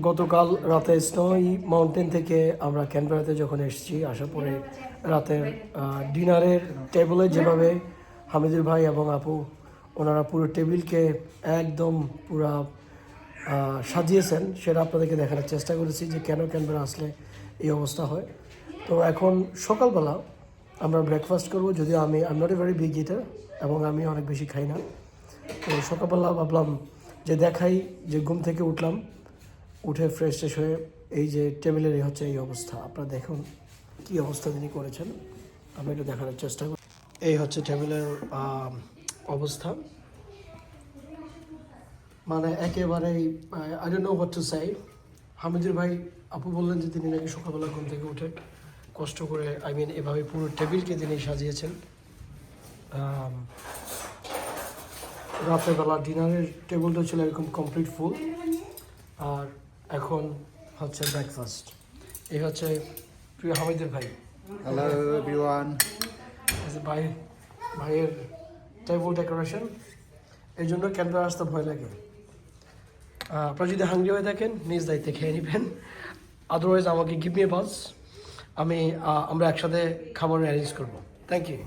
গতকাল রাতে স্নোই মাউন্টেন থেকে আমরা ক্যানবেরাতে যখন এসেছি আসার পরে রাতের ডিনারের টেবিলে যেভাবে হামিদুর ভাই এবং আপু ওনারা পুরো টেবিলকে একদম পুরা সাজিয়েছেন সেটা আপনাদেরকে দেখানোর চেষ্টা করেছি যে কেন ক্যানবেরা আসলে এই অবস্থা হয়। তো এখন সকালবেলা আমরা ব্রেকফাস্ট করব, যদিও আমি নট এ ভেরি বিগ ইটার এবং আমি অনেক বেশি খাই না। তো সকালবেলা ভাবলাম যে দেখাই যে ঘুম থেকে উঠলাম, উঠে ফ্রেশ ট্রেশ হয়ে এই যে টেবিলের হচ্ছে এই অবস্থা, আপনারা দেখুন কী অবস্থা তিনি করেছেন, আমি একটু দেখানোর চেষ্টা করি। এই হচ্ছে টেবিলের অবস্থা, মানে একেবারেই I don't know what to say. Hamidur ভাই আপু বললেন যে তিনি নাকি সকালবেলা ঘুম থেকে উঠে কষ্ট করে এভাবে পুরো টেবিলকে তিনি সাজিয়েছেন। রাত্রেবেলা ডিনারের টেবিলটা ছিল এরকম কমপ্লিট ফুল, আর এখন হচ্ছে ব্রেকফাস্ট। এই হচ্ছে প্রিয় হামিদের ভাই। Hello everyone. ভাইয়ের টেবিল ডেকোরেশন, এই জন্য ক্যানবেরা আসতে ভয় লাগে। আপনারা যদি হাঙ্গরি হয়ে থাকেন নিজ দায়িত্বে খেয়ে নেবেন, আদারওয়াইজ আমাকে গিভ মি এ বাজ, আমরা একসাথে খাবার অ্যারেঞ্জ করবো। Thank you.